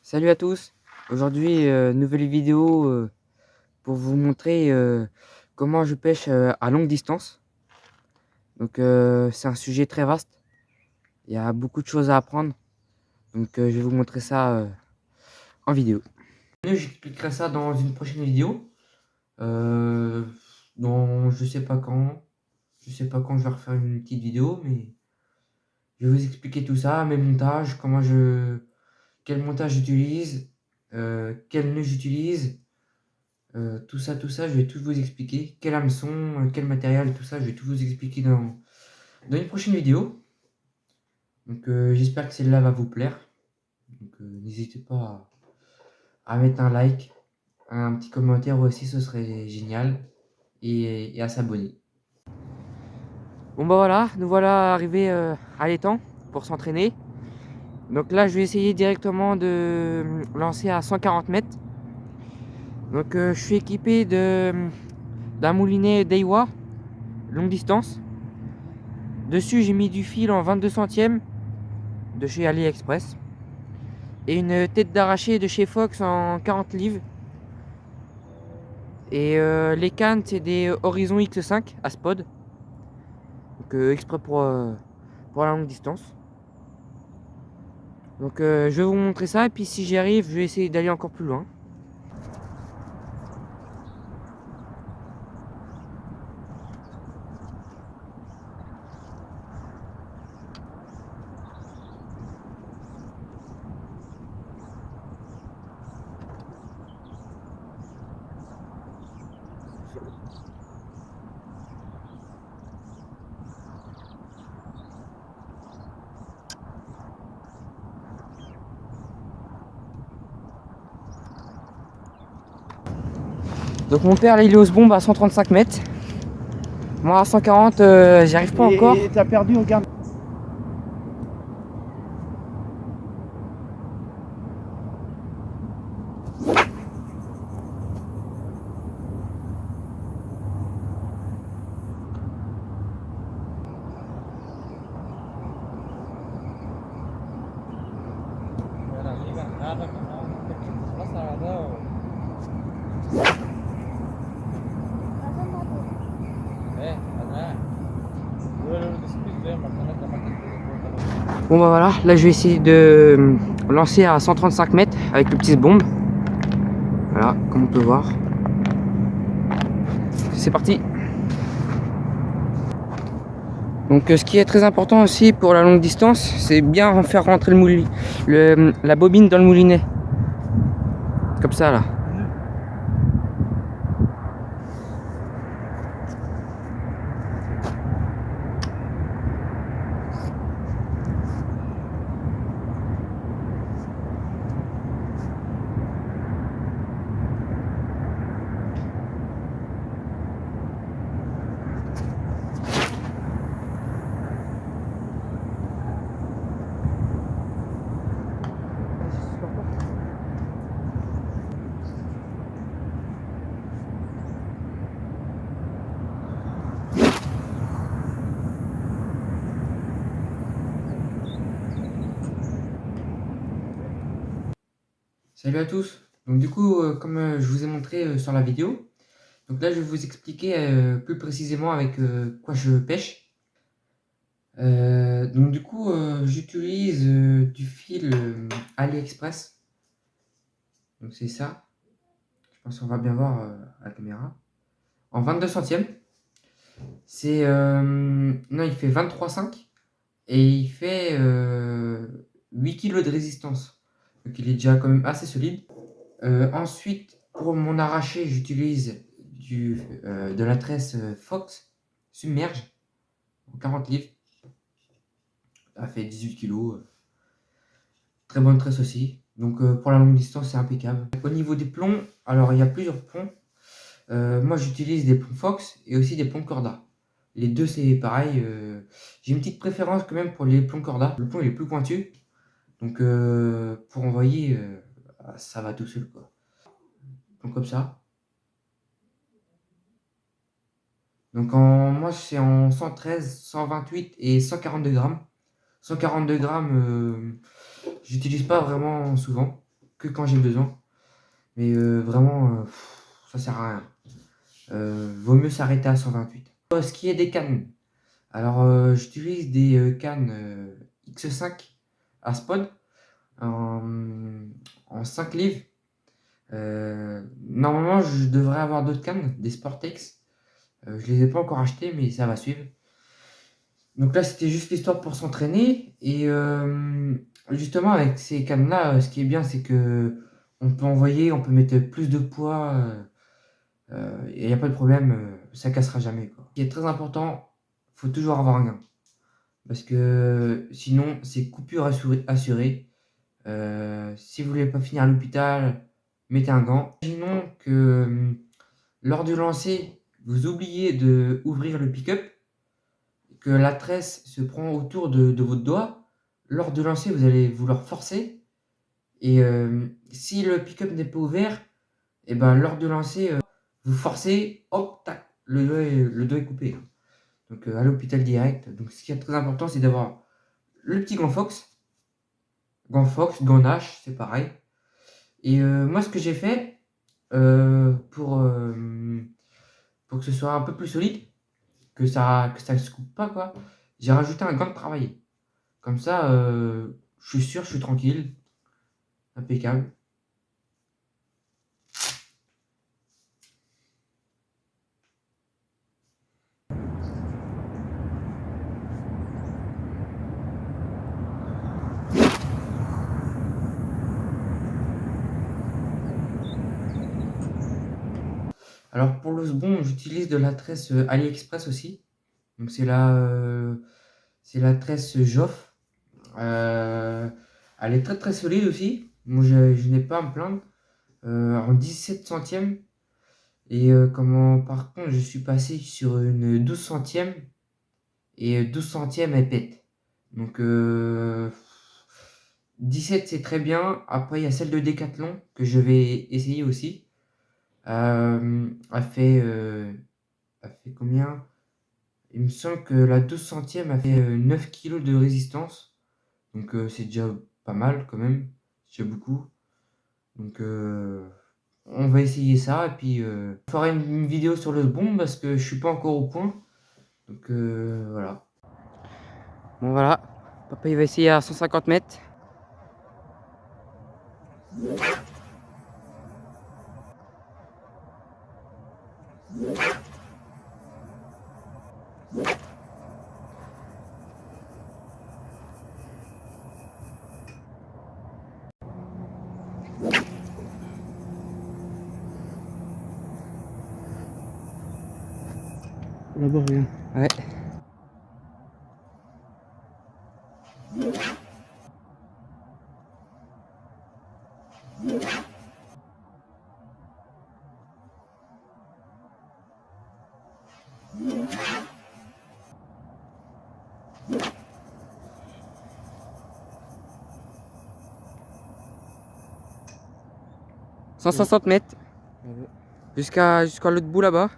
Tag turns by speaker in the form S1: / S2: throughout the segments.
S1: Salut à tous. Aujourd'hui, nouvelle vidéo pour vous montrer comment je pêche à longue distance. Donc c'est un sujet très vaste. Il y a beaucoup de choses à apprendre. Donc je vais vous montrer ça en vidéo. J'expliquerai ça dans une prochaine vidéo. Euh, dans je sais pas quand. Je sais pas quand je vais refaire une petite vidéo, mais je vais vous expliquer tout ça, mes montages, quel montage j'utilise, quel nœud j'utilise. Tout ça, je vais tout vous expliquer. Quel hameçon, quel matériel, tout ça, je vais tout vous expliquer dans une prochaine vidéo. Donc j'espère que celle-là va vous plaire. Donc n'hésitez pas à mettre un like, un petit commentaire aussi, ce serait génial. Et à s'abonner. Bon bah voilà, nous voilà arrivés à l'étang pour s'entraîner. Donc là je vais essayer directement de lancer à 140 mètres. Donc je suis équipé d'un moulinet Daiwa longue distance. Dessus, j'ai mis du fil en 22 centièmes de chez AliExpress et une tête d'arraché de chez Fox en 40 livres. Et les cannes, c'est des Horizon X5 à Spod, donc exprès pour la longue distance. Donc je vais vous montrer ça et puis si j'y arrive, je vais essayer d'aller encore plus loin. Donc mon père là il est aux bombes à 135 mètres. Moi à 140 j'y arrive pas encore.
S2: Et t'as perdu au garde.
S1: Bon bah voilà, là je vais essayer de lancer à 135 mètres avec le petit bombe. Voilà, comme on peut voir. C'est parti. Donc ce qui est très important aussi pour la longue distance, c'est bien faire rentrer la bobine dans le moulinet. Comme ça là. Salut à tous. Donc du coup, comme je vous ai montré sur la vidéo, donc là je vais vous expliquer plus précisément avec quoi je pêche. Donc du coup, j'utilise du fil AliExpress. Donc c'est ça. Je pense qu'on va bien voir à la caméra. En 22 centièmes. C'est non, il fait 23,5 et il fait 8 kg de résistance. Donc il est déjà quand même assez solide. Ensuite, pour mon arraché, j'utilise de la tresse Fox submerge en 40 livres. Ça fait 18 kg. Très bonne tresse aussi. Donc pour la longue distance, c'est impeccable. Au niveau des plombs, alors il y a plusieurs plombs. Moi j'utilise des plombs Fox et aussi des plombs Corda. Les deux c'est pareil. J'ai une petite préférence quand même pour les plombs Corda. Le plomb il est plus pointu. Donc pour envoyer, ça va tout seul quoi. Donc comme ça. Donc moi c'est en 113, 128 et 142 grammes. 142 grammes, j'utilise pas vraiment souvent. que quand j'ai besoin. Mais vraiment, ça sert à rien. Vaut mieux s'arrêter à 128. Ce qui est des cannes. Alors, j'utilise des cannes X5 Aspod en 5 livres. Normalement, je devrais avoir d'autres cannes, des Sportex. Je les ai pas encore achetées, mais ça va suivre. Donc là, c'était juste l'histoire pour s'entraîner. Et justement, avec ces cannes-là, ce qui est bien, c'est que on peut envoyer, on peut mettre plus de poids. Et il n'y a pas de problème, ça cassera jamais, quoi. Ce qui est très important, faut toujours avoir un gain. Parce que sinon, c'est coupure assurée. Si vous voulez pas finir à l'hôpital, mettez un gant. Imaginons que lors du lancer, vous oubliez de ouvrir le pick-up, que la tresse se prend autour de votre doigt. Lors du lancer, vous allez vouloir forcer. Et si le pick-up n'est pas ouvert, et ben lors du lancer, vous forcez, hop, tac, le doigt est coupé. Donc à l'hôpital direct. Donc ce qui est très important, c'est d'avoir le petit gant Fox. Gant Fox, gant Nash, c'est pareil. Et moi, ce que j'ai fait pour que ce soit un peu plus solide, que ça ne se coupe pas, quoi, j'ai rajouté un gant de travail. Comme ça, je suis sûr, je suis tranquille. Impeccable. Alors pour le sbon, j'utilise de la tresse AliExpress aussi. Donc c'est la tresse Joff. Elle est très très solide aussi. Moi je n'ai pas à me plaindre. En 17 centièmes. Et par contre, je suis passé sur une 12 centièmes. Et 12 centièmes, elle pète. Donc 17 c'est très bien. Après, il y a celle de Decathlon que je vais essayer aussi. Elle fait combien? Il me semble que la 12 centième a fait 9 kg de résistance. Donc c'est déjà pas mal quand même. C'est déjà beaucoup. Donc on va essayer ça. Et puis je ferai une vidéo sur le sbon parce que je suis pas encore au point. Donc voilà. Bon voilà. Papa il va essayer à 150 mètres.
S2: Là-bas, rien.
S1: Ouais. « 160 mètres. Jusqu'à l'autre bout là-bas.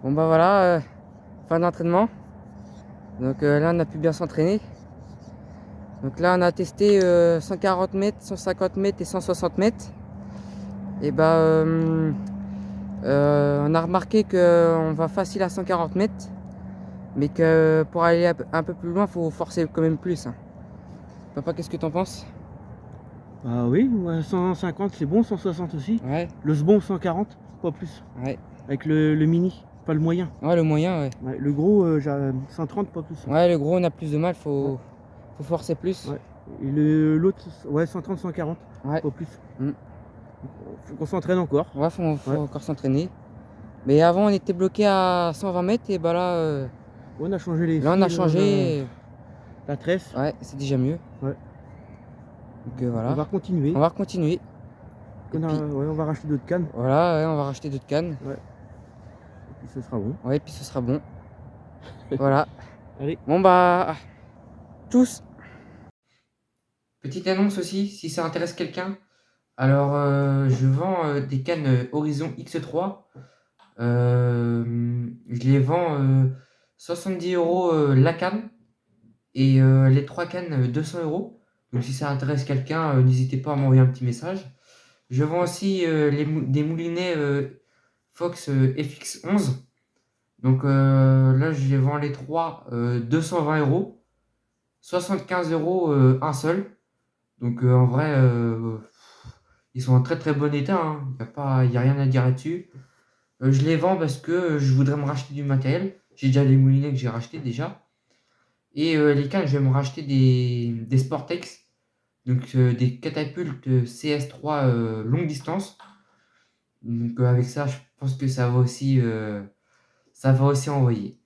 S1: Bon bah voilà, fin d'entraînement. Donc là on a pu bien s'entraîner. Donc là on a testé 140 mètres, 150 mètres et 160 mètres. Et bah on a remarqué qu'on va facile à 140 mètres. Mais que pour aller un peu plus loin, il faut forcer quand même plus. Hein. Papa, qu'est-ce que t'en penses?
S2: Ah oui, ouais, 150 c'est bon, 160 aussi.
S1: Ouais.
S2: Le sbon 140, pas plus.
S1: Ouais.
S2: Avec le mini, pas le moyen.
S1: Ouais, le moyen, ouais.
S2: Ouais, le gros, j'ai 130, pas plus.
S1: Ouais, le gros, on a plus de mal, faut forcer plus.
S2: Ouais. Et l'autre, ouais, 130, 140,
S1: ouais.
S2: pas plus.
S1: Mm.
S2: Faut qu'on s'entraîne encore.
S1: Ouais, faut encore s'entraîner. Mais avant, on était bloqué à 120 mètres et bah là...
S2: on a changé les
S1: là,
S2: fils,
S1: on a changé.
S2: La tresse.
S1: Ouais, c'est déjà mieux.
S2: Ouais.
S1: Donc voilà.
S2: On va continuer.
S1: On va continuer.
S2: Ouais, on va racheter d'autres cannes.
S1: Voilà, ouais, on va racheter d'autres cannes.
S2: Ouais. Et puis ce sera bon.
S1: Ouais, et puis ce sera bon. Voilà.
S2: Allez.
S1: Bon bah, tous. Petite annonce aussi, si ça intéresse quelqu'un. Alors, je vends des cannes Horizon X3. Je les vends 70 € la canne et les 3 cannes 200 €. Donc, si ça intéresse quelqu'un, n'hésitez pas à m'envoyer un petit message. Je vends aussi des moulinets Fox FX11. Donc là, je les vends les 3 220 €. 75 € un seul. Donc en vrai, ils sont en très très bon état, hein. Y a rien à dire là-dessus. Je les vends parce que je voudrais me racheter du matériel. J'ai déjà les moulinets que j'ai rachetés déjà. Et les cannes, je vais me racheter des Sportex. Donc des catapultes CS3 longue distance. Donc avec ça, je pense que ça va aussi envoyer.